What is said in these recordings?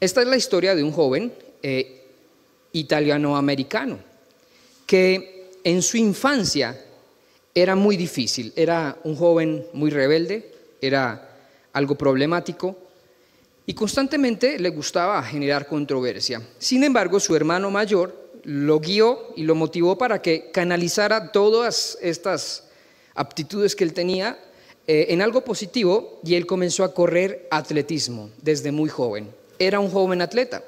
Esta es la historia de un joven italiano-americano que en su infancia era muy difícil. Era un joven muy rebelde, era algo problemático y constantemente le gustaba generar controversia. Sin embargo, su hermano mayor lo guió y lo motivó para que canalizara todas estas aptitudes que él tenía en algo positivo, y él comenzó a correr atletismo desde muy joven. Era un joven atleta,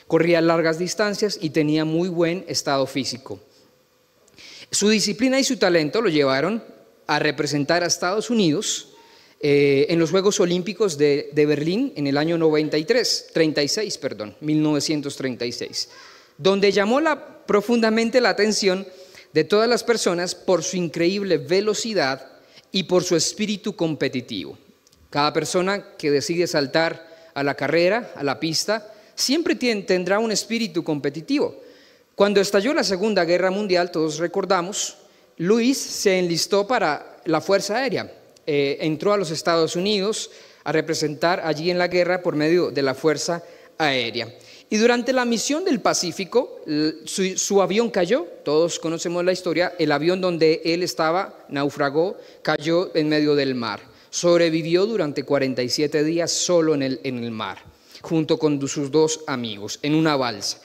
corría largas distancias y tenía muy buen estado físico. Su disciplina y su talento lo llevaron a representar a Estados Unidos en los Juegos Olímpicos de Berlín en el año 1936, donde llamó profundamente la atención de todas las personas por su increíble velocidad y por su espíritu competitivo. Cada persona que decide saltar a la carrera, a la pista, siempre tendrá un espíritu competitivo. Cuando estalló la Segunda Guerra Mundial, todos recordamos, Luis se enlistó para la Fuerza Aérea. Entró a los Estados Unidos a representar allí en la guerra por medio de la Fuerza Aérea. Y durante la misión del Pacífico, su avión cayó. Todos conocemos la historia. El avión donde él estaba naufragó, cayó en medio del mar. Sobrevivió durante 47 días solo en el mar, junto con sus dos amigos, en una balsa.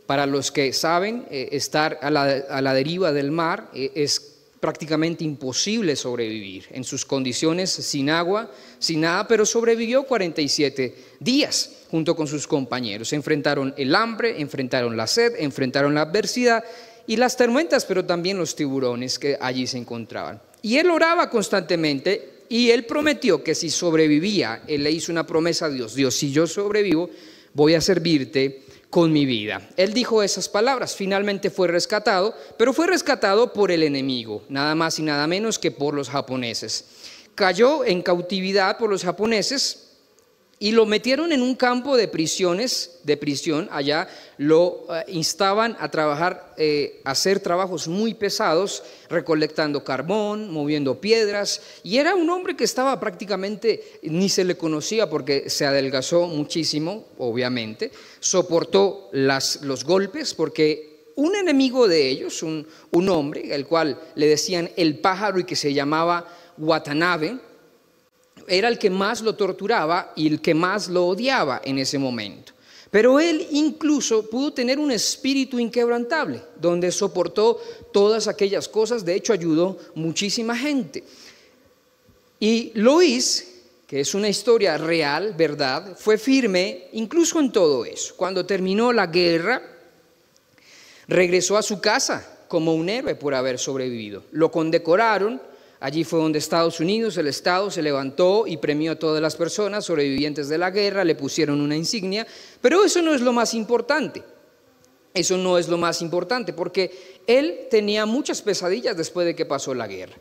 Para los que saben, estar a la deriva del mar es prácticamente imposible sobrevivir en sus condiciones, sin agua, sin nada, pero sobrevivió 47 días junto con sus compañeros. Enfrentaron el hambre, enfrentaron la sed, enfrentaron la adversidad y las tormentas, pero también los tiburones que allí se encontraban. Y él oraba constantemente y él prometió que si sobrevivía, él le hizo una promesa a Dios: Dios, si yo sobrevivo, voy a servirte con mi vida. Él dijo esas palabras. Finalmente fue rescatado, pero fue rescatado por el enemigo, nada más y nada menos que por los japoneses. Cayó en cautividad por los japoneses y lo metieron en un campo de prisión. Allá lo instaban a trabajar, a hacer trabajos muy pesados, recolectando carbón, moviendo piedras, y era un hombre que estaba prácticamente, ni se le conocía porque se adelgazó muchísimo, obviamente, soportó los golpes porque un enemigo de ellos, un hombre al cual le decían el pájaro y que se llamaba Watanabe, era el que más lo torturaba y el que más lo odiaba en ese momento. Pero él incluso pudo tener un espíritu inquebrantable, donde soportó todas aquellas cosas. De hecho, ayudó muchísima gente. Y Luis, que es una historia real, verdad, fue firme incluso en todo eso. Cuando terminó la guerra, regresó a su casa como un héroe por haber sobrevivido. Lo condecoraron. Allí fue donde Estados Unidos, el Estado, se levantó y premió a todas las personas sobrevivientes de la guerra, le pusieron una insignia, pero eso no es lo más importante. Eso no es lo más importante, porque él tenía muchas pesadillas después de que pasó la guerra.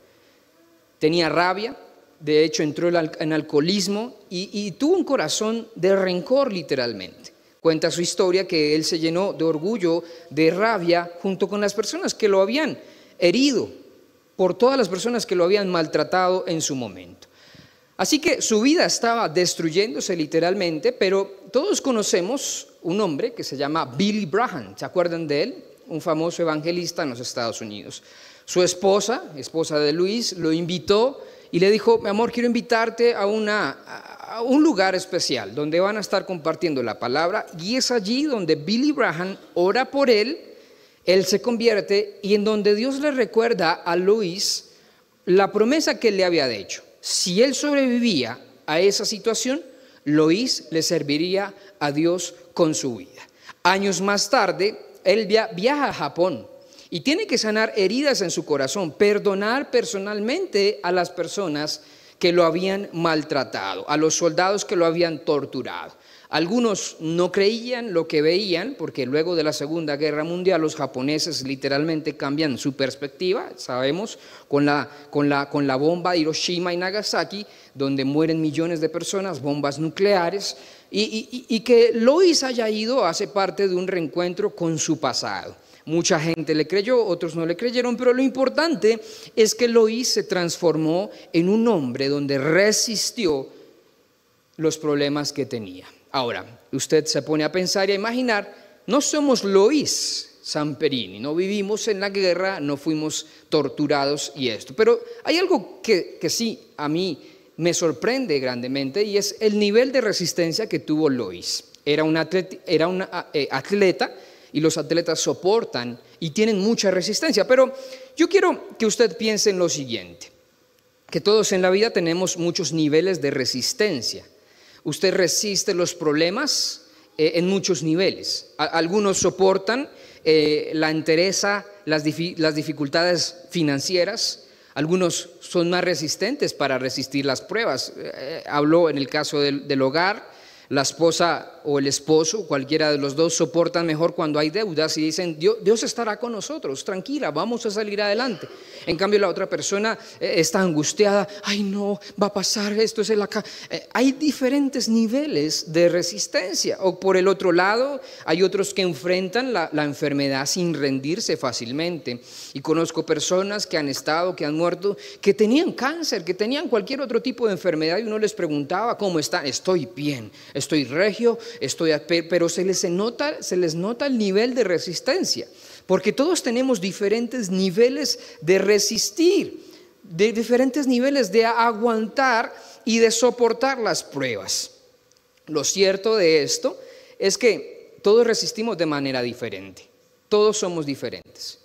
Tenía rabia, de hecho entró en alcoholismo y tuvo un corazón de rencor literalmente. Cuenta su historia que él se llenó de orgullo, de rabia, junto con las personas que lo habían herido, por todas las personas que lo habían maltratado en su momento. Así que su vida estaba destruyéndose literalmente, pero todos conocemos un hombre que se llama Billy Graham. ¿Se acuerdan de él? Un famoso evangelista en los Estados Unidos. Su esposa de Luis, lo invitó y le dijo: mi amor, quiero invitarte a un lugar especial donde van a estar compartiendo la palabra, y es allí donde Billy Graham ora por él. Él se convierte y en donde Dios le recuerda a Luis la promesa que él le había hecho. Si él sobrevivía a esa situación, Luis le serviría a Dios con su vida. Años más tarde, él viaja a Japón y tiene que sanar heridas en su corazón, perdonar personalmente a las personas que lo habían maltratado, a los soldados que lo habían torturado. Algunos no creían lo que veían, porque luego de la Segunda Guerra Mundial los japoneses literalmente cambian su perspectiva, sabemos, con la bomba de Hiroshima y Nagasaki, donde mueren millones de personas, bombas nucleares, y que Luis haya ido hace parte de un reencuentro con su pasado. Mucha gente le creyó, otros no le creyeron, pero lo importante es que Luis se transformó en un hombre donde resistió los problemas que tenía. Ahora, usted se pone a pensar y a imaginar, no somos Lois Samperini, no vivimos en la guerra, no fuimos torturados y esto. Pero hay algo que sí a mí me sorprende grandemente y es el nivel de resistencia que tuvo Lois. Era una atleta y los atletas soportan y tienen mucha resistencia. Pero yo quiero que usted piense en lo siguiente, que todos en la vida tenemos muchos niveles de resistencia. Usted resiste los problemas en muchos niveles. Algunos soportan la entereza, las dificultades financieras. Algunos son más resistentes para resistir las pruebas. Hablo en el caso del hogar. La esposa o el esposo, cualquiera de los dos, soportan mejor cuando hay deudas y dicen, Dios estará con nosotros, tranquila, vamos a salir adelante. En cambio, la otra persona está angustiada, ay no, va a pasar esto, hay diferentes niveles de resistencia. O por el otro lado, hay otros que enfrentan la enfermedad sin rendirse fácilmente. Y conozco personas que han muerto, que tenían cáncer, que tenían cualquier otro tipo de enfermedad y uno les preguntaba, ¿cómo están? Estoy bien, estoy regio, pero se les nota el nivel de resistencia, porque todos tenemos diferentes niveles de resistir, de diferentes niveles de aguantar y de soportar las pruebas. Lo cierto de esto es que todos resistimos de manera diferente, todos somos diferentes.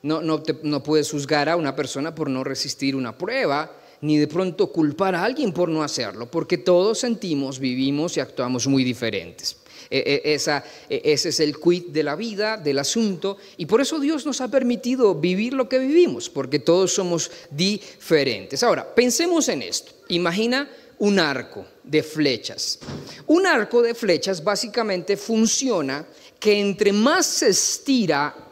No puedes juzgar a una persona por no resistir una prueba, ni de pronto culpar a alguien por no hacerlo, porque todos sentimos, vivimos y actuamos muy diferentes. Ese es el quid de la vida, del asunto, y por eso Dios nos ha permitido vivir lo que vivimos, porque todos somos diferentes. Ahora, pensemos en esto. Imagina un arco de flechas. Un arco de flechas básicamente funciona que entre más se estira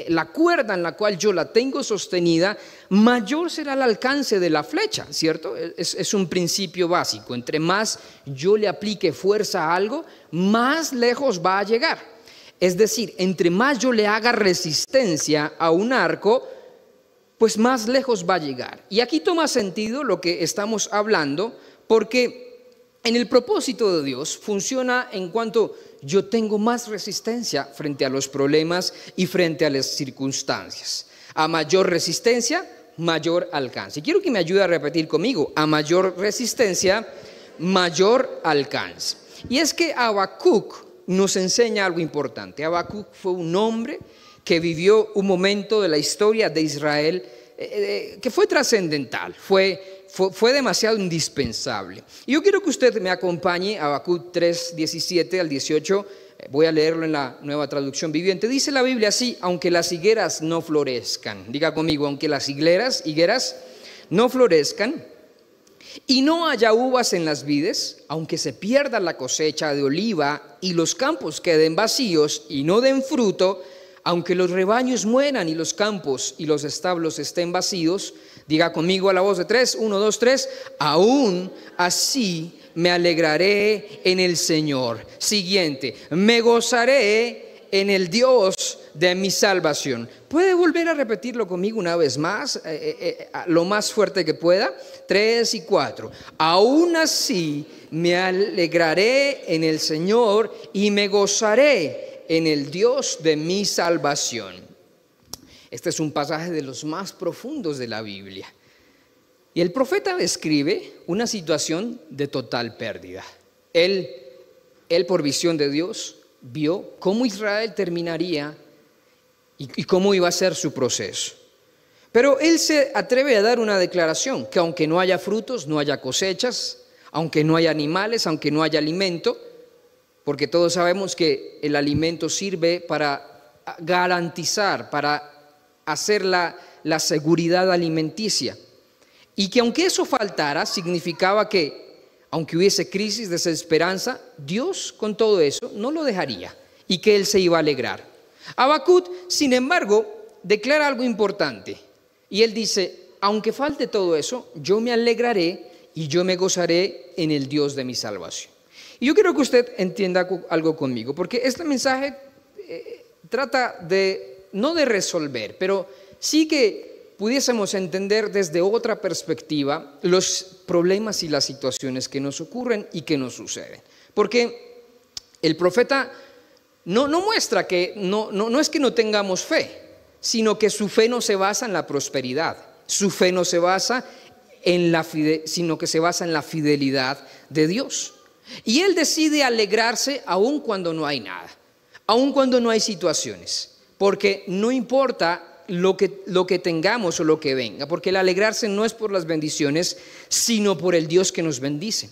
la cuerda en la cual yo la tengo sostenida, mayor será el alcance de la flecha, ¿cierto? Es un principio básico. Entre más yo le aplique fuerza a algo, más lejos va a llegar. Es decir, entre más yo le haga resistencia a un arco, pues más lejos va a llegar. Y aquí toma sentido lo que estamos hablando, porque en el propósito de Dios funciona en cuanto yo tengo más resistencia frente a los problemas y frente a las circunstancias. A mayor resistencia, mayor alcance. Quiero que me ayude a repetir conmigo, a mayor resistencia, mayor alcance. Y es que Habacuc nos enseña algo importante. Habacuc fue un hombre que vivió un momento de la historia de Israel que fue trascendental, fue demasiado indispensable. Y yo quiero que usted me acompañe a Habacuc 3, 17 al 18, voy a leerlo en la Nueva Traducción Viviente. Dice la Biblia así: aunque las higueras no florezcan, diga conmigo, aunque las higueras no florezcan, y no haya uvas en las vides, aunque se pierda la cosecha de oliva y los campos queden vacíos y no den fruto, aunque los rebaños mueran y los campos y los establos estén vacíos, diga conmigo a la voz de tres, 1, 2, 3, aún así me alegraré en el Señor. Siguiente, me gozaré en el Dios de mi salvación. ¿Puede volver a repetirlo conmigo una vez más, lo más fuerte que pueda? 3 y 4, aún así me alegraré en el Señor y me gozaré en el Dios de mi salvación. Este es un pasaje de los más profundos de la Biblia. Y el profeta describe una situación de total pérdida. Él por visión de Dios vio cómo Israel terminaría y cómo iba a ser su proceso. Pero él se atreve a dar una declaración, que aunque no haya frutos, no haya cosechas, aunque no haya animales, aunque no haya alimento, porque todos sabemos que el alimento sirve para garantizar, para hacer la seguridad alimenticia. Y que aunque eso faltara, significaba que, aunque hubiese crisis, desesperanza, Dios con todo eso no lo dejaría y que Él se iba a alegrar. Habacuc, sin embargo, declara algo importante. Y él dice, aunque falte todo eso, yo me alegraré y yo me gozaré en el Dios de mi salvación. Y yo quiero que usted entienda algo conmigo, porque este mensaje trata no de resolver, pero sí que pudiésemos entender desde otra perspectiva los problemas y las situaciones que nos ocurren y que nos suceden. Porque El profeta no muestra que no es que no tengamos fe, sino que su fe no se basa en la prosperidad, su fe no se basa sino que se basa en la fidelidad de Dios. Y él decide alegrarse aun cuando no hay nada, aun cuando no hay situaciones, porque no importa lo que tengamos o lo que venga, porque el alegrarse no es por las bendiciones, sino por el Dios que nos bendice.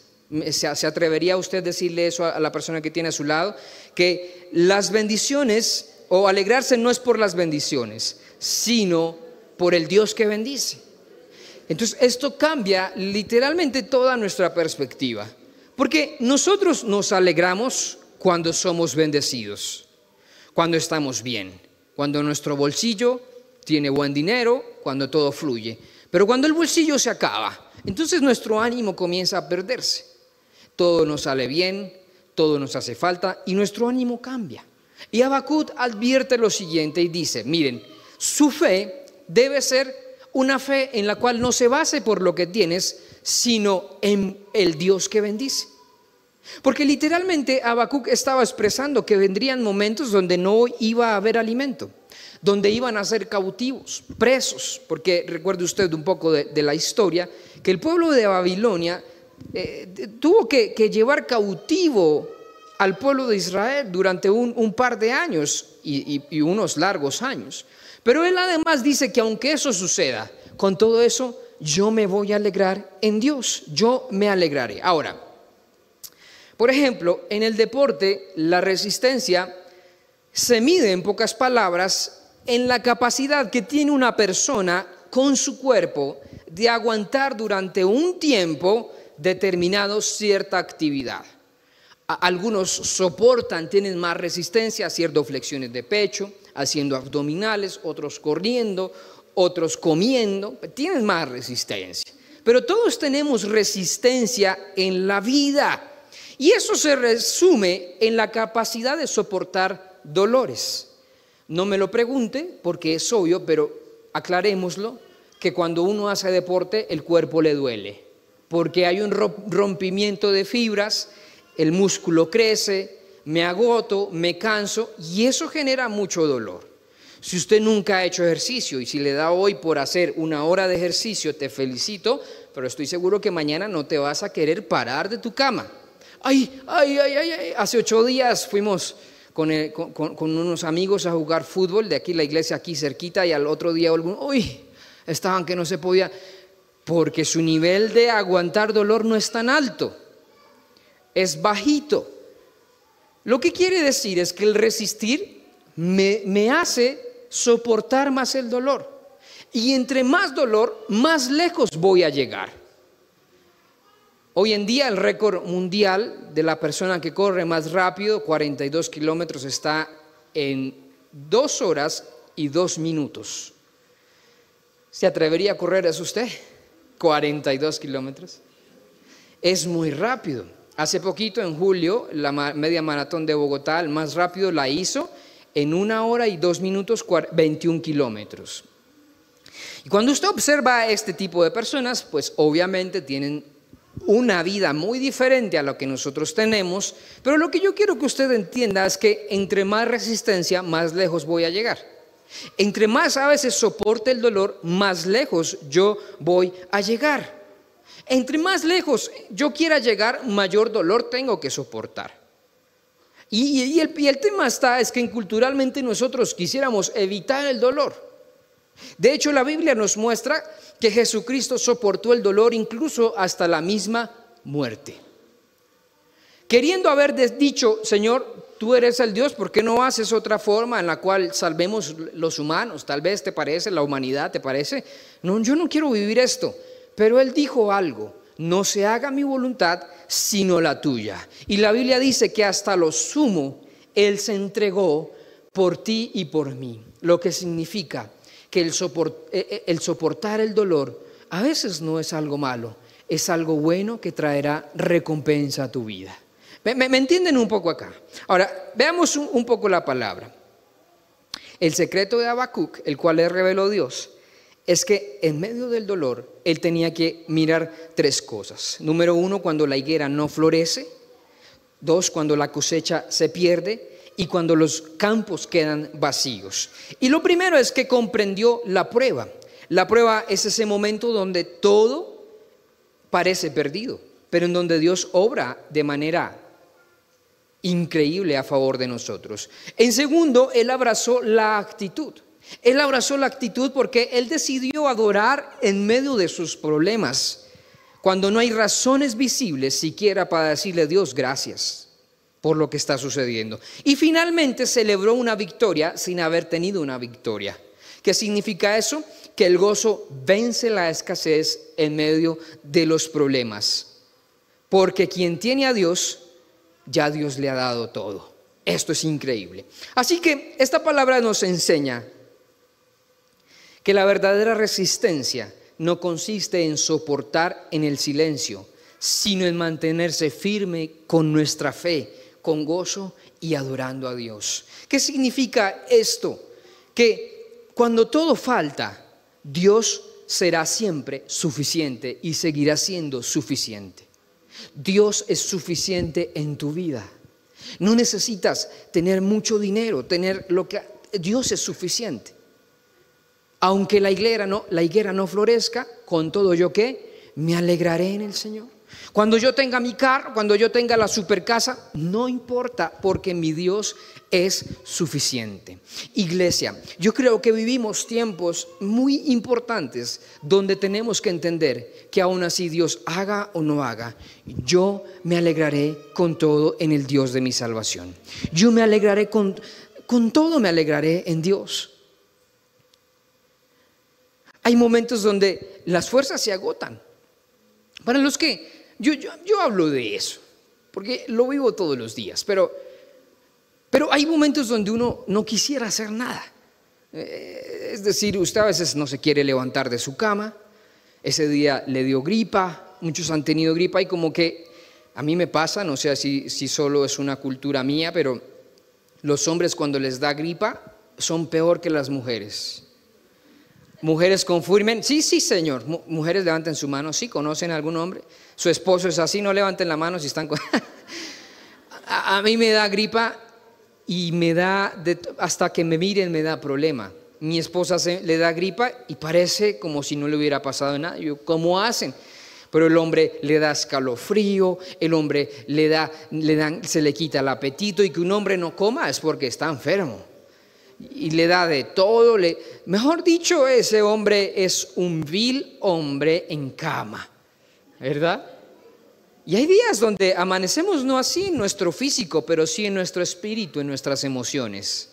¿Se atrevería usted a decirle eso a la persona que tiene a su lado? Que las bendiciones, o alegrarse no es por las bendiciones, sino por el Dios que bendice. Entonces esto cambia literalmente toda nuestra perspectiva, porque nosotros nos alegramos cuando somos bendecidos, cuando estamos bien, cuando nuestro bolsillo tiene buen dinero, cuando todo fluye. Pero cuando el bolsillo se acaba, entonces nuestro ánimo comienza a perderse. Todo nos sale bien, todo nos hace falta y nuestro ánimo cambia. Y Habacuc advierte lo siguiente y dice, miren, su fe debe ser una fe en la cual no se base por lo que tienes, sino en el Dios que bendice. Porque literalmente Habacuc estaba expresando que vendrían momentos donde no iba a haber alimento, donde iban a ser cautivos, presos, porque recuerde usted un poco de la historia, que el pueblo de Babilonia tuvo que llevar cautivo al pueblo de Israel durante un par de años y unos largos años. Pero él además dice que aunque eso suceda, con todo eso yo me voy a alegrar en Dios, yo me alegraré. Ahora, por ejemplo, en el deporte la resistencia se mide en pocas palabras en la capacidad que tiene una persona con su cuerpo de aguantar durante un tiempo determinado cierta actividad. Algunos soportan, tienen más resistencia haciendo flexiones de pecho, haciendo abdominales, otros corriendo, otros comiendo, tienen más resistencia. Pero todos tenemos resistencia en la vida y eso se resume en la capacidad de soportar dolores. No me lo pregunte porque es obvio, pero aclarémoslo, que cuando uno hace deporte el cuerpo le duele, porque hay un rompimiento de fibras, el músculo crece, me agoto, me canso y eso genera mucho dolor. Si usted nunca ha hecho ejercicio y si le da hoy por hacer 1 hora de ejercicio, te felicito, pero estoy seguro que mañana no te vas a querer parar de tu cama. Hace 8 días fuimos con unos amigos a jugar fútbol de aquí, la iglesia aquí cerquita, y al otro día estaban que no se podía, porque su nivel de aguantar dolor no es tan alto, es bajito. Lo que quiere decir es que el resistir me hace soportar más el dolor, y entre más dolor, más lejos voy a llegar. Hoy en día el récord mundial de la persona que corre más rápido, 42 kilómetros, está en 2 horas y 2 minutos. ¿Se atrevería a correr eso usted? 42 kilómetros. Es muy rápido. Hace poquito, en julio, la media maratón de Bogotá, el más rápido la hizo en 1 hora y 2 minutos, 21 kilómetros. Y cuando usted observa a este tipo de personas, pues obviamente tienen una vida muy diferente a lo que nosotros tenemos, pero lo que yo quiero que usted entienda es que entre más resistencia, más lejos voy a llegar. Entre más a veces soporte el dolor, más lejos yo voy a llegar. Entre más lejos yo quiera llegar, mayor dolor tengo que soportar. Y el tema es que culturalmente nosotros quisiéramos evitar el dolor. De hecho, la Biblia nos muestra que Jesucristo soportó el dolor incluso hasta la misma muerte. Queriendo haber dicho, Señor, tú eres el Dios, ¿por qué no haces otra forma en la cual salvemos los humanos? Tal vez te parece, la humanidad te parece. No, yo no quiero vivir esto. Pero Él dijo algo, no se haga mi voluntad sino la tuya. Y la Biblia dice que hasta lo sumo Él se entregó por ti y por mí. Lo que significa que el soportar el dolor a veces no es algo malo, es algo bueno que traerá recompensa a tu vida. ¿Me entienden un poco acá? Ahora, veamos un poco la palabra. El secreto de Habacuc, el cual le reveló Dios, es que en medio del dolor él tenía que mirar 3 cosas. Número 1, cuando la higuera no florece. 2, cuando la cosecha se pierde y cuando los campos quedan vacíos. Y lo primero es que comprendió la prueba. La prueba es ese momento donde todo parece perdido, pero en donde Dios obra de manera increíble a favor de nosotros. En segundo, él abrazó la actitud. Él abrazó la actitud porque él decidió adorar en medio de sus problemas, cuando no hay razones visibles siquiera para decirle a Dios gracias por lo que está sucediendo. Y finalmente celebró una victoria sin haber tenido una victoria. ¿Qué significa eso? Que el gozo vence la escasez en medio de los problemas. Porque quien tiene a Dios, ya Dios le ha dado todo. Esto es increíble. Así que esta palabra nos enseña que la verdadera resistencia no consiste en soportar en el silencio, sino en mantenerse firme con nuestra fe, con gozo y adorando a Dios. ¿Qué significa esto? Que cuando todo falta, Dios será siempre suficiente y seguirá siendo suficiente. Dios es suficiente en tu vida. No necesitas tener mucho dinero, Dios es suficiente. Aunque la higuera no florezca, con todo yo ¿qué? Me alegraré en el Señor. Cuando yo tenga mi carro, cuando yo tenga la super casa, no importa, porque mi Dios es suficiente. Iglesia, yo creo que vivimos tiempos muy importantes donde tenemos que entender que aún así Dios haga o no haga, yo me alegraré con todo en el Dios de mi salvación. Yo me alegraré con todo, me alegraré en Dios. Hay momentos donde las fuerzas se agotan. Para los que yo hablo de eso, porque lo vivo todos los días, pero hay momentos donde uno no quisiera hacer nada. Es decir, usted a veces no se quiere levantar de su cama, ese día le dio gripa, muchos han tenido gripa y como que a mí me pasa, no sé si solo es una cultura mía, pero los hombres cuando les da gripa son peor que las mujeres. Mujeres confirmen, sí señor, mujeres levanten su mano, sí, conocen a algún hombre, su esposo es así, no levanten la mano si están con... a mí me da gripa y me da, hasta que me miren me da problema. Mi esposa le da gripa y parece como si no le hubiera pasado nada. Yo, ¿cómo hacen? Pero el hombre le da escalofrío, el hombre se le quita el apetito, y que un hombre no coma es porque está enfermo. Y le da de todo, mejor dicho, ese hombre es un vil hombre en cama, ¿verdad? Y hay días donde amanecemos no así en nuestro físico, pero sí en nuestro espíritu, en nuestras emociones,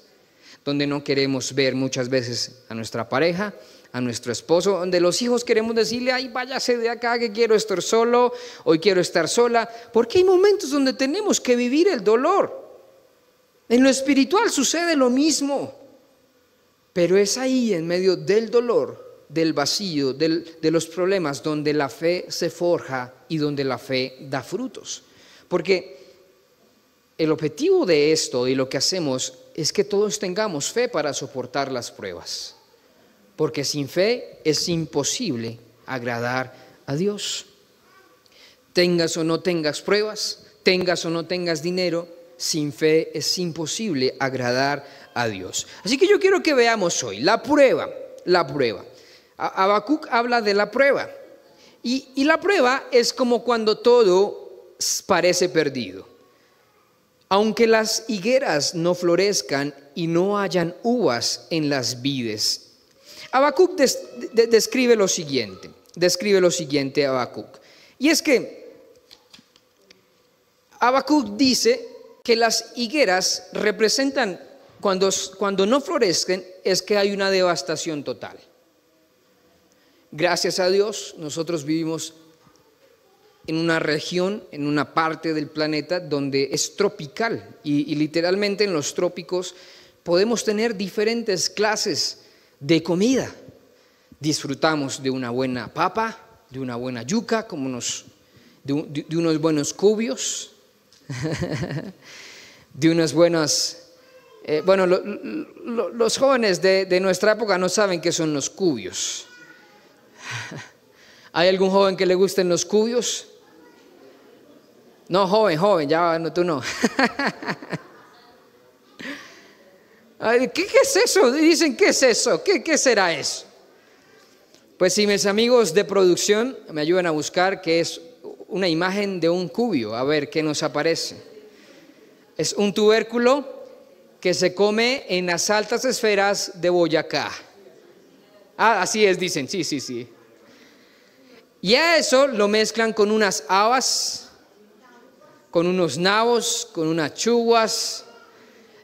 donde no queremos ver muchas veces a nuestra pareja, a nuestro esposo, donde los hijos queremos decirle, ay, váyase de acá que quiero estar solo, hoy quiero estar sola, porque hay momentos donde tenemos que vivir el dolor. En lo espiritual sucede lo mismo, pero es ahí en medio del dolor, del vacío, de los problemas, donde la fe se forja y donde la fe da frutos. Porque el objetivo de esto y lo que hacemos es que todos tengamos fe para soportar las pruebas, porque sin fe es imposible agradar a Dios. Tengas o no tengas pruebas, tengas o no tengas dinero, sin fe es imposible agradar a Dios. Así que yo quiero que veamos hoy la prueba. Habacuc habla de la prueba. Y la prueba es como cuando todo parece perdido. Aunque las higueras no florezcan y no hayan uvas en las vides. Habacuc describe lo siguiente. Habacuc. Y es que Habacuc dice que las higueras representan, cuando no florecen, es que hay una devastación total. Gracias a Dios, nosotros vivimos en una región, en una parte del planeta donde es tropical y literalmente en los trópicos podemos tener diferentes clases de comida. Disfrutamos de una buena papa, de una buena yuca, de unos buenos cubios, de unas buenas... los jóvenes de nuestra época no saben qué son los cubios. ¿Hay algún joven que le gusten los cubios? No, joven, ya no, tú no. Ay, ¿qué es eso? Dicen, ¿qué es eso? ¿Qué será eso? Pues si mis amigos de producción me ayudan a buscar, que es una imagen de un cubio, a ver qué nos aparece. Es un tubérculo que se come en las altas esferas de Boyacá. Ah, así es, dicen, sí. Y a eso lo mezclan con unas habas, con unos nabos, con unas chuguas,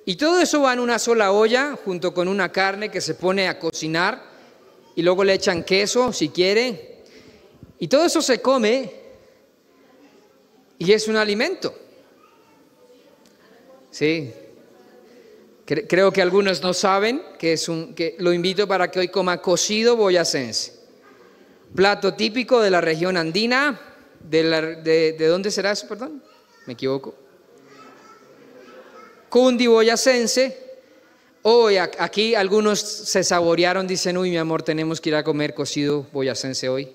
y todo eso va en una sola olla junto con una carne que se pone a cocinar y luego le echan queso si quiere, y todo eso se come y es un alimento. Sí. Creo que algunos no saben que lo invito para que hoy coma cocido boyacense. Plato típico de la región andina. ¿De dónde será eso, perdón? ¿Me equivoco? Cundiboyacense. Hoy aquí algunos se saborearon, dicen, uy, mi amor, tenemos que ir a comer cocido boyacense hoy.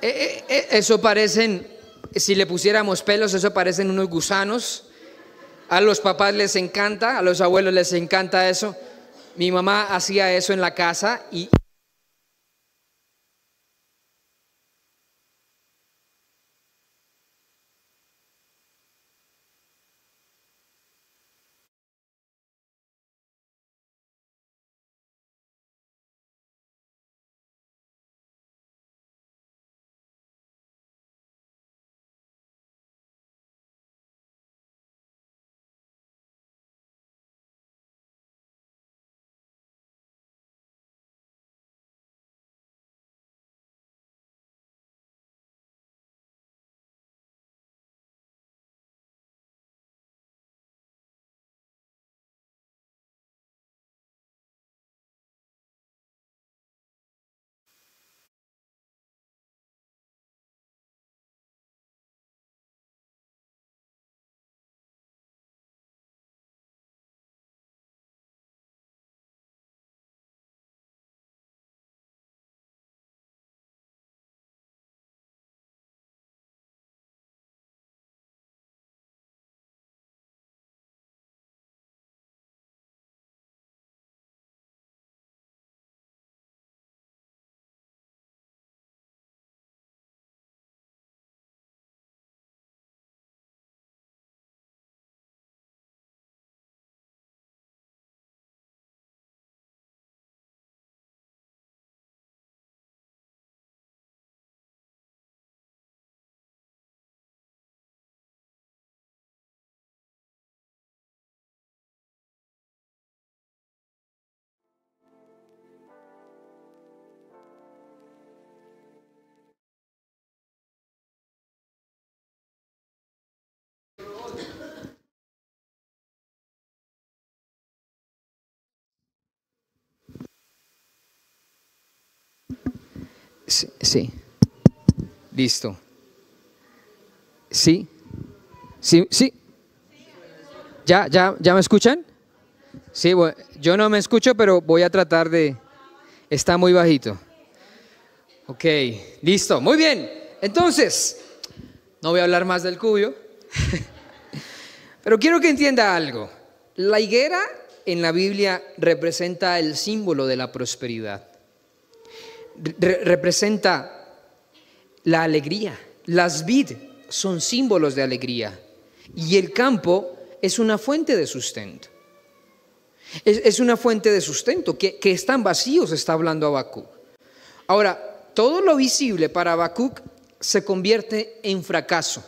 Eso parecen, si le pusiéramos pelos, eso parecen unos gusanos. A los papás les encanta, a los abuelos les encanta eso. Mi mamá hacía eso en la casa y sí, listo. Sí. ¿Ya me escuchan? Sí, bueno, yo no me escucho, pero voy a tratar de... Está muy bajito. Ok, listo, muy bien. Entonces, no voy a hablar más del cubio, pero quiero que entienda algo. La higuera en la Biblia representa el símbolo de la prosperidad. Representa la alegría. Las vid son símbolos de alegría y el campo es una fuente de sustento. Es una fuente de sustento que están vacíos, está hablando Habacuc. Ahora, todo lo visible para Habacuc se convierte en fracaso.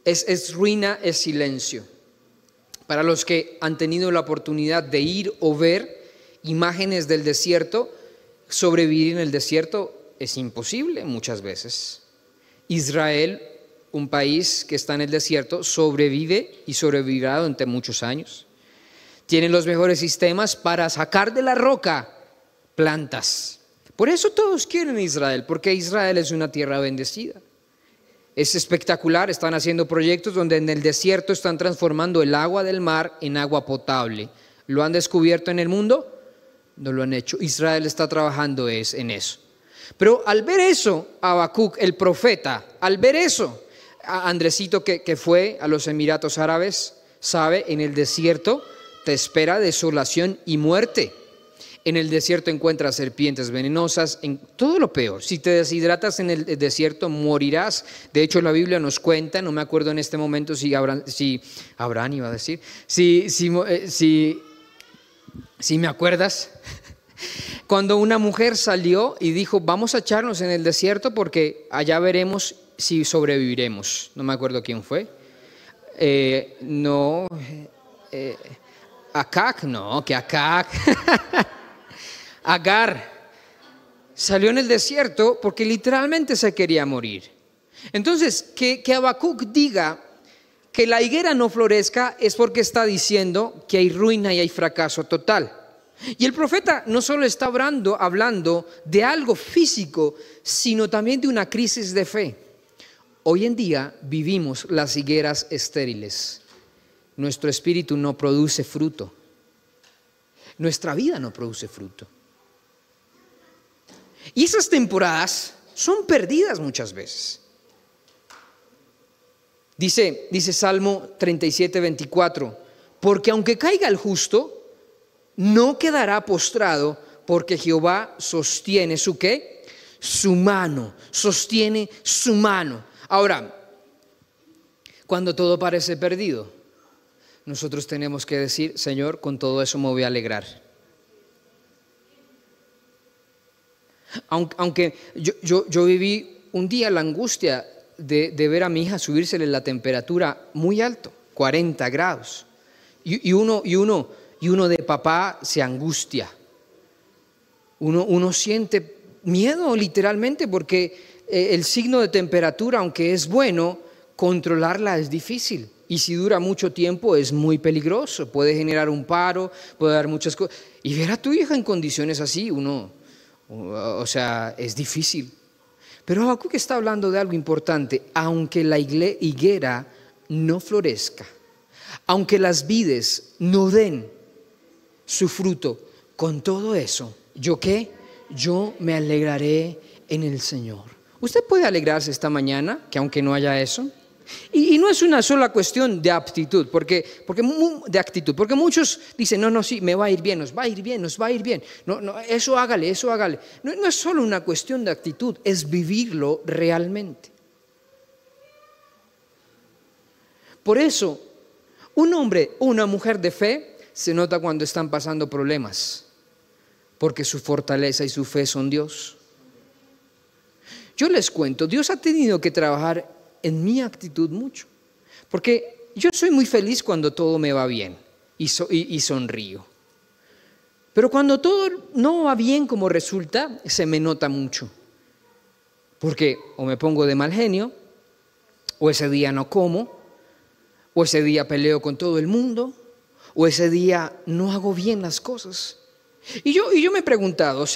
Es ruina, es silencio. Para los que han tenido la oportunidad de ir o ver imágenes del desierto, sobrevivir en el desierto es imposible muchas veces. Israel, un país que está en el desierto, sobrevive y sobrevivirá durante muchos años. Tienen los mejores sistemas para sacar de la roca plantas. Por eso todos quieren Israel, porque Israel es una tierra bendecida. Es espectacular, están haciendo proyectos donde en el desierto están transformando el agua del mar en agua potable. ¿Lo han descubierto en el mundo? No lo han hecho. Israel está trabajando en eso. Pero al ver eso, Habacuc, el profeta, al ver eso, Andresito que fue a los Emiratos Árabes, sabe, en el desierto te espera desolación y muerte. En el desierto encuentras serpientes venenosas, en todo lo peor. Si te deshidratas en el desierto, morirás. De hecho, la Biblia nos cuenta, no me acuerdo en este momento si Abraham iba a decir, si me acuerdas, cuando una mujer salió y dijo, vamos a echarnos en el desierto porque allá veremos si sobreviviremos. No me acuerdo quién fue. Agar salió en el desierto porque literalmente se quería morir. Entonces, que Habacuc diga que la higuera no florezca es porque está diciendo que hay ruina y hay fracaso total. Y el profeta no solo está hablando de algo físico, sino también de una crisis de fe. Hoy en día vivimos las higueras estériles. Nuestro espíritu no produce fruto. Nuestra vida no produce fruto. Y esas temporadas son perdidas muchas veces. Dice Salmo 37:24, porque aunque caiga el justo, no quedará postrado, porque Jehová sostiene ¿su qué? Su mano, sostiene su mano. Ahora, cuando todo parece perdido, nosotros tenemos que decir, Señor, con todo eso me voy a alegrar. Aunque yo viví un día la angustia de ver a mi hija subírsele la temperatura muy alto, 40 grados. Y uno de papá se angustia. Uno siente miedo literalmente porque el signo de temperatura, aunque es bueno, controlarla es difícil. Y si dura mucho tiempo es muy peligroso. Puede generar un paro, puede dar muchas cosas. Y ver a tu hija en condiciones así, es difícil. Pero Habacuc está hablando de algo importante. Aunque la higuera no florezca, aunque las vides no den su fruto, con todo eso, ¿yo qué? Yo me alegraré en el Señor. ¿Usted puede alegrarse esta mañana que aunque no haya eso? Y no es una sola cuestión de aptitud, porque muchos dicen, no, sí, me va a ir bien, nos va a ir bien. No, eso hágale. No es solo una cuestión de actitud, es vivirlo realmente. Por eso, un hombre o una mujer de fe se nota cuando están pasando problemas, porque su fortaleza y su fe son Dios. Yo les cuento, Dios ha tenido que trabajar en mi actitud mucho, porque yo soy muy feliz cuando todo me va bien y sonrío, pero cuando todo no va bien como resulta, se me nota mucho, porque o me pongo de mal genio, o ese día no como, o ese día peleo con todo el mundo, o ese día no hago bien las cosas. Y yo me he preguntado,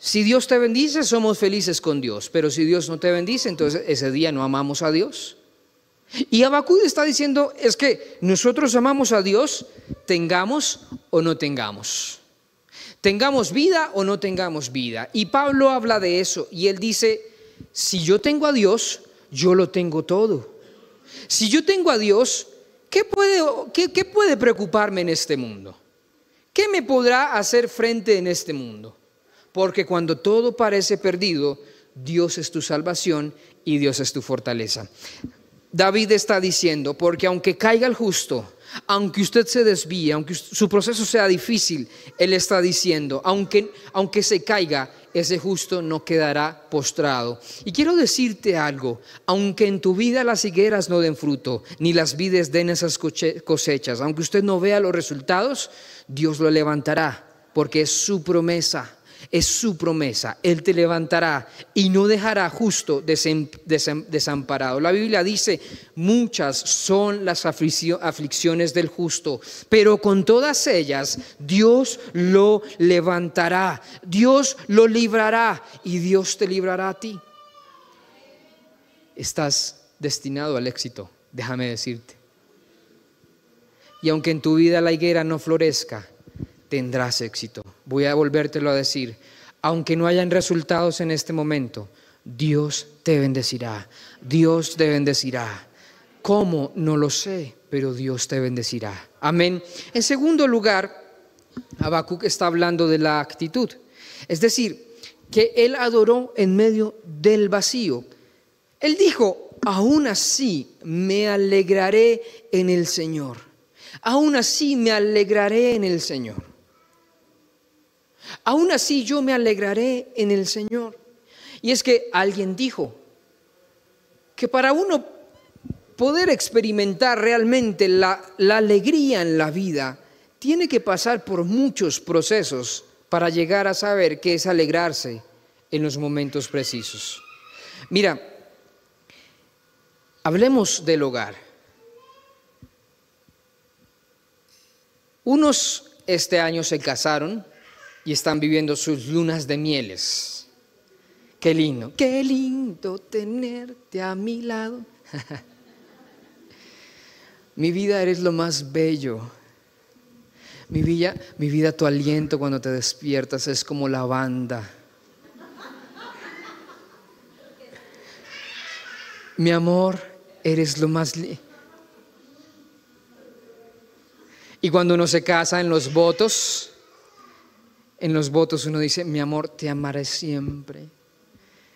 si Dios te bendice, somos felices con Dios, pero si Dios no te bendice, entonces ese día no amamos a Dios. Y Habacuc está diciendo, es que nosotros amamos a Dios, tengamos o no tengamos. Tengamos vida o no tengamos vida. Y Pablo habla de eso, y él dice, si yo tengo a Dios, yo lo tengo todo. Si yo tengo a Dios, ¿qué puede preocuparme en este mundo? ¿Qué me podrá hacer frente en este mundo? Porque cuando todo parece perdido, Dios es tu salvación y Dios es tu fortaleza. David está diciendo, porque aunque caiga el justo, aunque usted se desvíe, aunque su proceso sea difícil, él está diciendo, aunque se caiga, ese justo no quedará postrado. Y quiero decirte algo, aunque en tu vida las higueras no den fruto, ni las vides den esas cosechas, aunque usted no vea los resultados, Dios lo levantará, porque es su promesa. Es su promesa, Él te levantará y no dejará justo desamparado. La Biblia dice, muchas son las aflicciones del justo, pero con todas ellas Dios lo levantará, Dios lo librará y Dios te librará a ti. Estás destinado al éxito, déjame decirte. Y aunque en tu vida la higuera no florezca, tendrás éxito. Voy a volvértelo a decir. aunque no hayan resultados en este momento, Dios te bendecirá. Dios te bendecirá. ¿Cómo? No lo sé, pero Dios te bendecirá. Amén. En segundo lugar, Habacuc está hablando de la actitud. Es decir, que él adoró en medio del vacío. Él dijo: aún así me alegraré en el Señor. Aún así me alegraré en el Señor. Aún así yo me alegraré en el Señor. Y es que alguien dijo que para uno poder experimentar realmente la alegría en la vida, tiene que pasar por muchos procesos para llegar a saber qué es alegrarse en los momentos precisos. Mira, hablemos del hogar. Unos este año se casaron y están viviendo sus lunas de mieles. Qué lindo tenerte a mi lado. Mi vida, eres lo más bello. Mi vida, tu aliento cuando te despiertas es como lavanda. Mi amor, eres lo más Y cuando uno se casa en los votos uno dice: mi amor, te amaré siempre.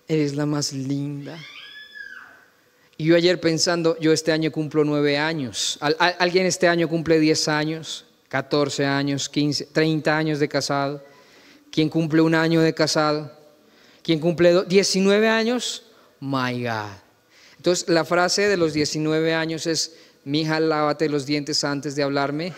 Eres la más linda. Y yo ayer pensando, yo este año cumplo 9 años. ¿Alguien este año cumple 10 años? 14 años, 15, 30 años de casado. ¿Quién cumple 1 año de casado? ¿Quién cumple 19 años? My God. Entonces la frase de los 19 años es: mija, lávate los dientes antes de hablarme.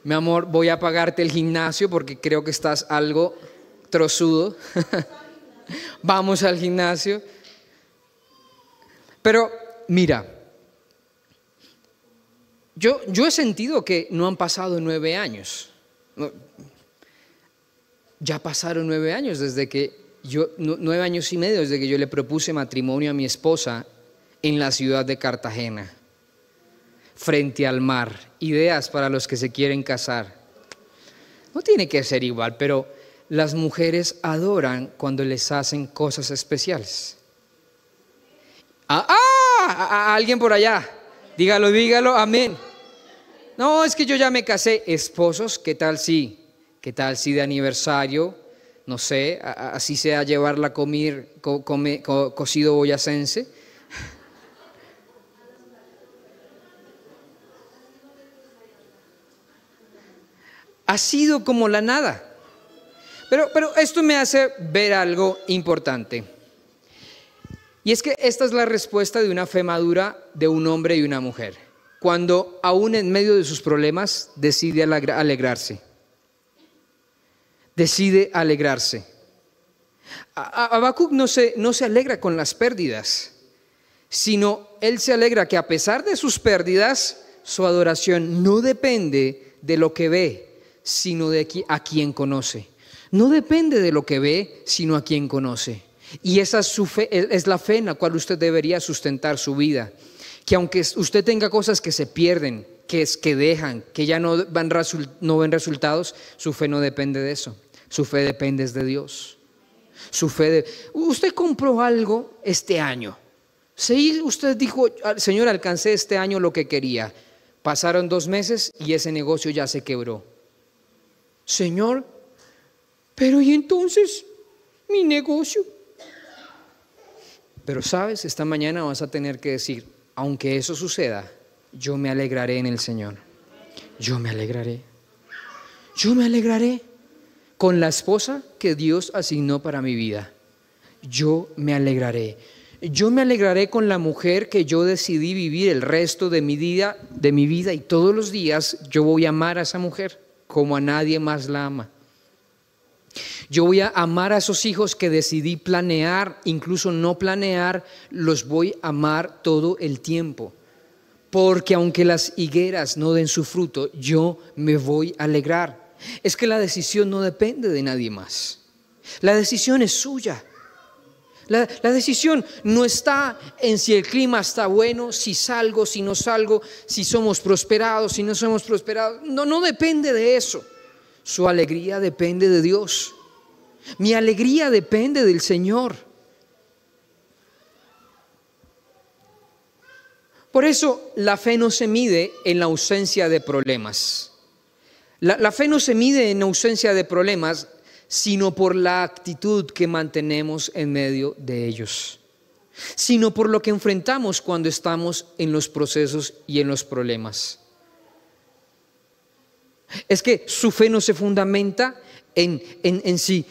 Mi amor, voy a pagarte el gimnasio porque creo que estás algo trozudo. Vamos al gimnasio. Pero mira, yo he sentido que no han pasado 9 años. Ya pasaron 9 años desde que 9 años y medio desde que yo le propuse matrimonio a mi esposa en la ciudad de Cartagena, frente al mar. Ideas para los que se quieren casar. No tiene que ser igual, pero las mujeres adoran cuando les hacen cosas especiales. Alguien por allá, dígalo, amén. No, es que yo ya me casé. Esposos, ¿qué tal si de aniversario, no sé, así sea llevarla a comer cocido boyacense? Ha sido como la nada. Pero esto me hace ver algo importante. Y es que esta es la respuesta de una fe madura de un hombre y una mujer, cuando aún en medio de sus problemas decide alegrarse. Decide alegrarse. Habacuc no se alegra con las pérdidas, sino él se alegra que a pesar de sus pérdidas, su adoración no depende de lo que ve, sino de a quien conoce. No depende de lo que ve, sino a quien conoce. Y esa es su fe, es la fe en la cual usted debería sustentar su vida. Que aunque usted tenga cosas que se pierden, que dejan, que ya no ven resultados, su fe no depende de eso. Su fe depende de Dios. Usted compró algo este año. Si usted dijo: Señor, alcancé este año lo que quería. Pasaron 2 meses y ese negocio ya se quebró. Señor, pero ¿y entonces mi negocio? Pero sabes, esta mañana vas a tener que decir: aunque eso suceda, yo me alegraré en el Señor. Yo me alegraré con la esposa que Dios asignó para mi vida. Yo me alegraré con la mujer que yo decidí vivir el resto de mi vida, y todos los días yo voy a amar a esa mujer como a nadie más la ama. Yo voy a amar a esos hijos que decidí planear, incluso no planear, los voy a amar todo el tiempo. Porque aunque las higueras no den su fruto, yo me voy a alegrar. Es que la decisión no depende de nadie más. La decisión es suya. La decisión no está en si el clima está bueno, si salgo, si no salgo, si somos prosperados, si no somos prosperados. No depende de eso. Su alegría depende de Dios. Mi alegría depende del Señor. Por eso la fe no se mide en la ausencia de problemas. La fe no se mide en ausencia de problemas, sino por la actitud que mantenemos en medio de ellos, sino por lo que enfrentamos cuando estamos en los procesos y en los problemas. Es que su fe no se fundamenta en si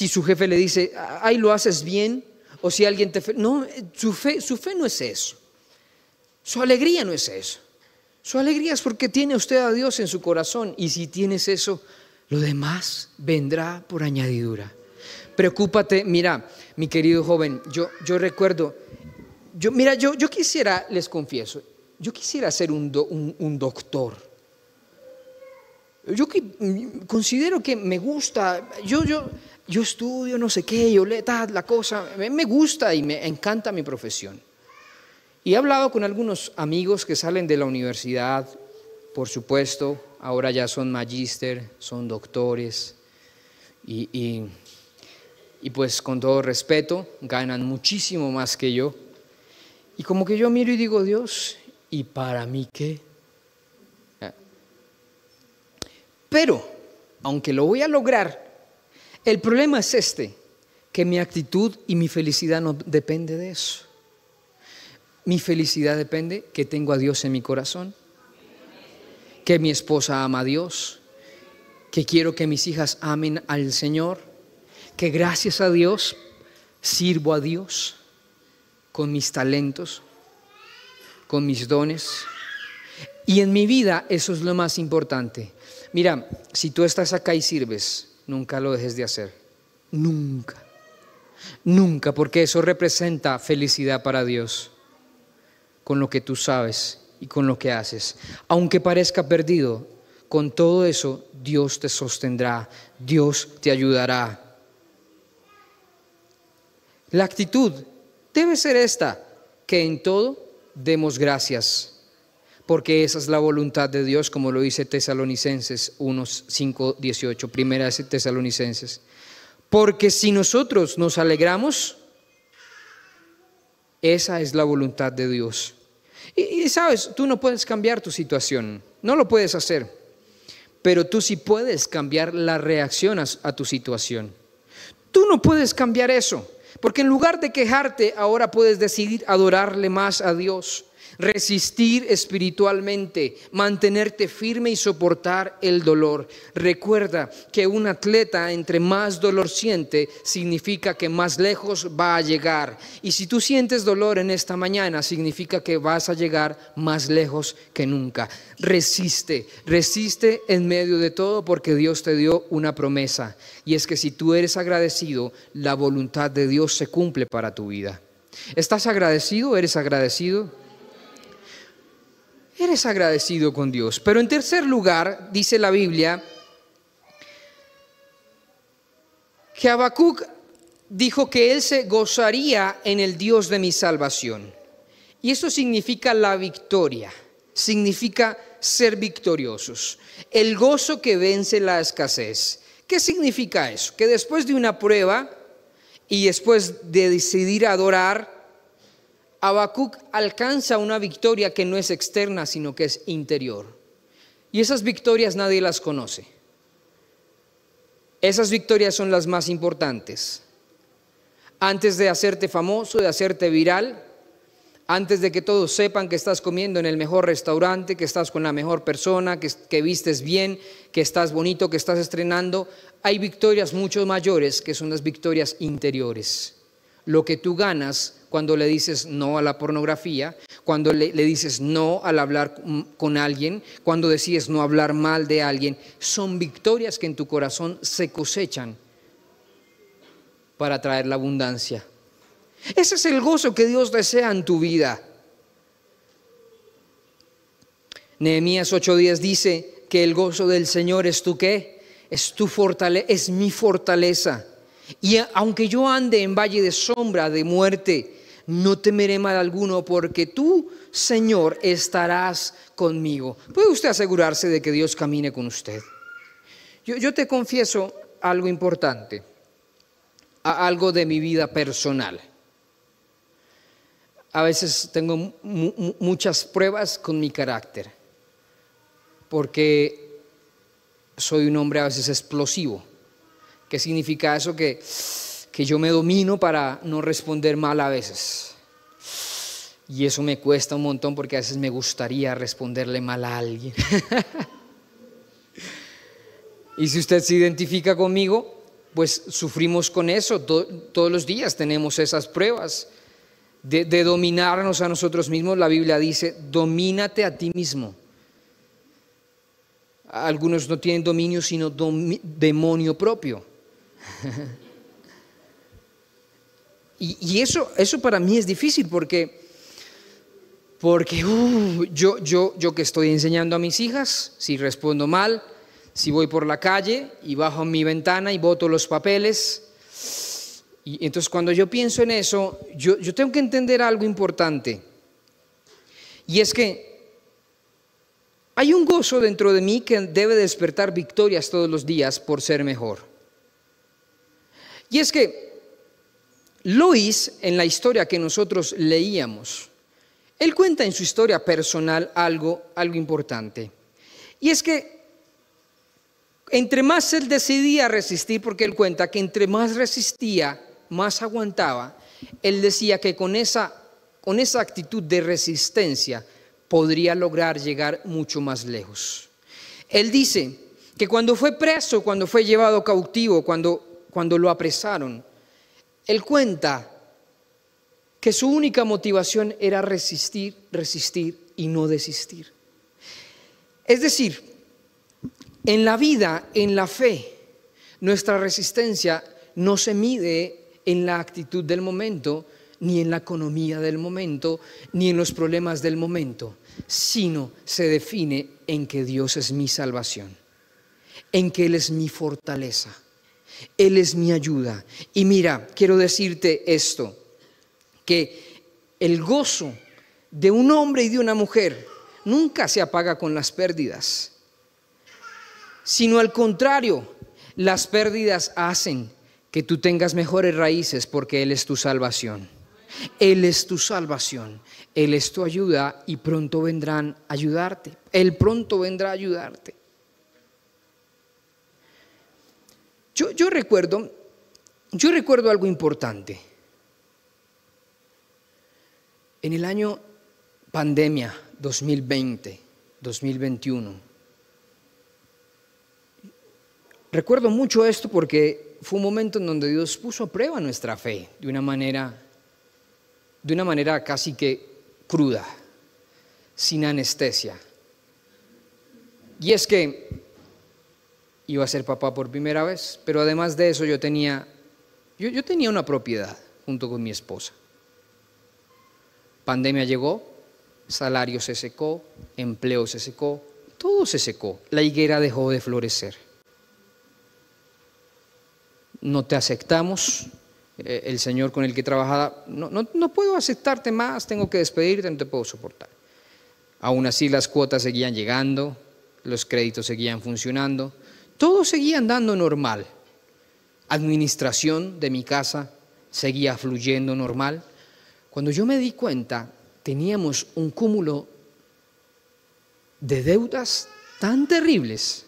su jefe le dice, ay, lo haces bien, o si alguien te... No, su fe no es eso. Su alegría no es eso. Su alegría es porque tiene usted a Dios en su corazón, y si tienes eso, lo demás vendrá por añadidura. Preocúpate, mira, mi querido joven, yo recuerdo, yo quisiera, les confieso, yo quisiera ser un doctor. Yo considero que me gusta, yo estudio no sé qué, yo leo la cosa, me gusta y me encanta mi profesión. Y he hablado con algunos amigos que salen de la universidad, por supuesto, ahora ya son magíster, son doctores, y pues con todo respeto, ganan muchísimo más que yo. Y como que yo miro y digo, Dios, ¿y para mí qué? Pero, aunque lo voy a lograr, el problema es que mi actitud y mi felicidad no depende de eso. Mi felicidad depende que tengo a Dios en mi corazón, que mi esposa ama a Dios, que quiero que mis hijas amen al Señor, que gracias a Dios sirvo a Dios con mis talentos, con mis dones. Y en mi vida eso es lo más importante. Mira, si tú estás acá y sirves, nunca lo dejes de hacer. Nunca. Nunca, porque eso representa felicidad para Dios. Con lo que tú sabes y con lo que haces. Aunque parezca perdido, con todo eso Dios te sostendrá, Dios te ayudará. La actitud debe ser esta, que en todo demos gracias, porque esa es la voluntad de Dios, como lo dice Tesalonicenses 1:5-18, primera de Tesalonicenses. Porque si nosotros nos alegramos, esa es la voluntad de Dios. Y sabes, tú no puedes cambiar tu situación, no lo puedes hacer, pero tú sí puedes cambiar la reacción a tu situación. Tú no puedes cambiar eso, porque en lugar de quejarte, ahora puedes decidir adorarle más a Dios, resistir espiritualmente, mantenerte firme y soportar el dolor. Recuerda que un atleta, entre más dolor siente, significa que más lejos va a llegar. Y si tú sientes dolor en esta mañana, significa que vas a llegar más lejos que nunca. Resiste en medio de todo, porque Dios te dio una promesa. Y es que si tú eres agradecido, la voluntad de Dios se cumple para tu vida. ¿Estás agradecido? ¿Eres agradecido? Eres agradecido con Dios. Pero en tercer lugar, dice la Biblia, que Habacuc dijo que él se gozaría en el Dios de mi salvación. Y eso significa la victoria, significa ser victoriosos. El gozo que vence la escasez. ¿Qué significa eso? Que después de una prueba y después de decidir adorar, Habacuc alcanza una victoria que no es externa, sino que es interior. Y esas victorias nadie las conoce. Esas victorias son las más importantes. Antes de hacerte famoso, de hacerte viral, antes de que todos sepan que estás comiendo en el mejor restaurante, que estás con la mejor persona, que vistes bien, que estás bonito, que estás estrenando, hay victorias mucho mayores, que son las victorias interiores. Lo que tú ganas cuando le dices no a la pornografía, cuando le dices no al hablar con alguien, cuando decides no hablar mal de alguien, son victorias que en tu corazón se cosechan para traer la abundancia. Ese es el gozo que Dios desea en tu vida. Nehemías 8:10 dice que el gozo del Señor es tu ¿qué? Es tu fortaleza, es mi fortaleza. Y aunque yo ande en valle de sombra de muerte, no temeré mal alguno, porque tú, Señor, estarás conmigo. ¿Puede usted asegurarse de que Dios camine con usted? Yo te confieso algo importante, algo de mi vida personal. A veces tengo muchas pruebas con mi carácter, porque soy un hombre a veces explosivo. ¿Qué significa eso? Que yo me domino para no responder mal a veces. Y eso me cuesta un montón porque a veces me gustaría responderle mal a alguien. Y si usted se identifica conmigo, pues sufrimos con eso. Todos los días tenemos esas pruebas de dominarnos a nosotros mismos. La Biblia dice, domínate a ti mismo. Algunos no tienen dominio, sino demonio propio. Y eso para mí es difícil porque yo que estoy enseñando a mis hijas, si respondo mal, si voy por la calle y bajo mi ventana y boto los papeles, y entonces cuando yo pienso en eso, yo tengo que entender algo importante, y es que hay un gozo dentro de mí que debe despertar victorias todos los días por ser mejor. Y es que Lois, en la historia que nosotros leíamos, él cuenta en su historia personal algo importante. Y es que entre más él decidía resistir, porque él cuenta que entre más resistía, más aguantaba, él decía que con esa actitud de resistencia podría lograr llegar mucho más lejos. Él dice que cuando fue preso, cuando fue llevado cautivo, cuando lo apresaron, él cuenta que su única motivación era resistir, resistir y no desistir. Es decir, en la vida, en la fe, nuestra resistencia no se mide en la actitud del momento, ni en la economía del momento, ni en los problemas del momento, sino se define en que Dios es mi salvación, en que Él es mi fortaleza, Él es mi ayuda. Y mira, quiero decirte esto, que el gozo de un hombre y de una mujer nunca se apaga con las pérdidas, sino al contrario, las pérdidas hacen que tú tengas mejores raíces porque Él es tu salvación. Él es tu salvación, Él es tu ayuda y pronto vendrán a ayudarte. Él pronto vendrá a ayudarte. Yo recuerdo algo importante. En el año pandemia 2020, 2021, recuerdo mucho esto porque fue un momento en donde Dios puso a prueba nuestra fe de una manera casi que cruda, sin anestesia. Y es que iba a ser papá por primera vez, pero además de eso yo tenía una propiedad junto con mi esposa. Pandemia llegó, salario se secó, empleo se secó, todo se secó, la higuera dejó de florecer. No te aceptamos, el señor con el que trabajaba, no puedo aceptarte más, tengo que despedirte, no te puedo soportar. Aún así las cuotas seguían llegando, los créditos seguían funcionando, todo seguía andando normal. Administración de mi casa seguía fluyendo normal. Cuando yo me di cuenta, teníamos un cúmulo de deudas tan terribles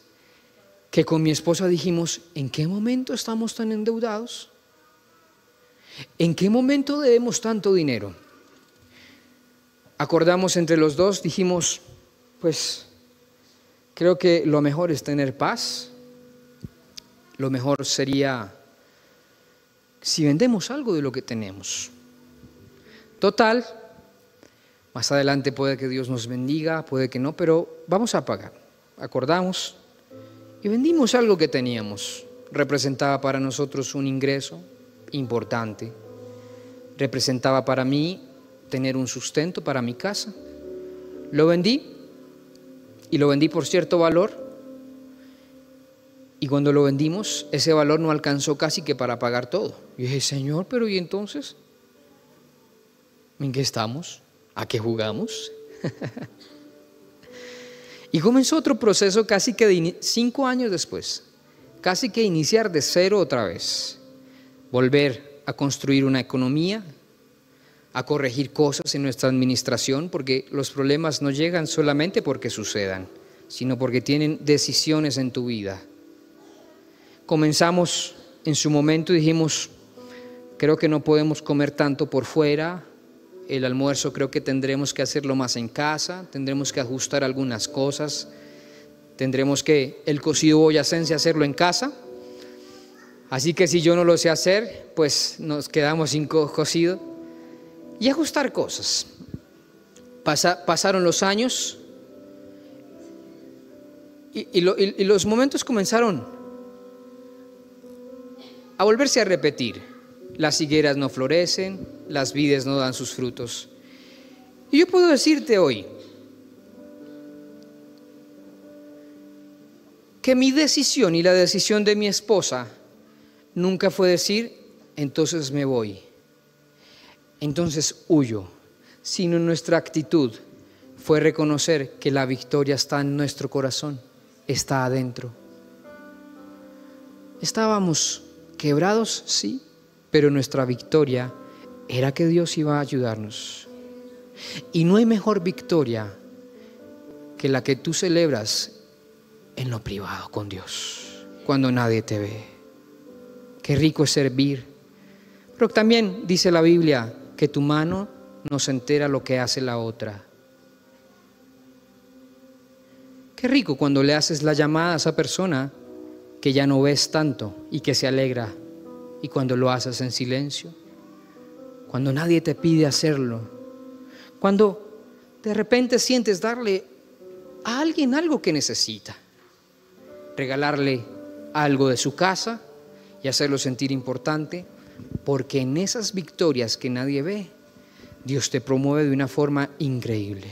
que con mi esposa dijimos, ¿en qué momento estamos tan endeudados? ¿En qué momento debemos tanto dinero? Acordamos entre los dos, dijimos, pues creo que lo mejor es tener paz. Lo mejor sería si vendemos algo de lo que tenemos. Total, más adelante puede que Dios nos bendiga, puede que no, pero vamos a pagar. Acordamos y vendimos algo que teníamos. Representaba para nosotros un ingreso importante. Representaba para mí tener un sustento para mi casa. Lo vendí y lo vendí por cierto valor. Y cuando lo vendimos, ese valor no alcanzó casi que para pagar todo. Y dije, Señor, pero ¿y entonces? ¿En qué estamos? ¿A qué jugamos? Y comenzó otro proceso casi que de 5 años después, casi que iniciar de cero otra vez, volver a construir una economía, a corregir cosas en nuestra administración, porque los problemas no llegan solamente porque sucedan, sino porque tienen decisiones en tu vida. Comenzamos en su momento y dijimos, creo que no podemos comer tanto por fuera, el almuerzo creo que tendremos que hacerlo más en casa, tendremos que ajustar algunas cosas, tendremos que el cocido boyacense hacerlo en casa, así que si yo no lo sé hacer, pues nos quedamos sin cocido, y ajustar cosas. Pasaron los años y los momentos comenzaron a volverse a repetir. Las higueras no florecen, las vides no dan sus frutos. Y yo puedo decirte hoy que mi decisión y la decisión de mi esposa nunca fue decir, entonces me voy, entonces huyo, sino nuestra actitud fue reconocer que la victoria está en nuestro corazón, está adentro. Estábamos quebrados, sí, pero nuestra victoria era que Dios iba a ayudarnos. Y no hay mejor victoria que la que tú celebras en lo privado con Dios, cuando nadie te ve. Qué rico es servir. Pero también dice la Biblia que tu mano no se entera lo que hace la otra. Qué rico cuando le haces la llamada a esa persona que ya no ves tanto y que se alegra. Y cuando lo haces en silencio, cuando nadie te pide hacerlo, cuando de repente sientes darle a alguien algo que necesita, regalarle algo de su casa y hacerlo sentir importante, porque en esas victorias que nadie ve, Dios te promueve de una forma increíble.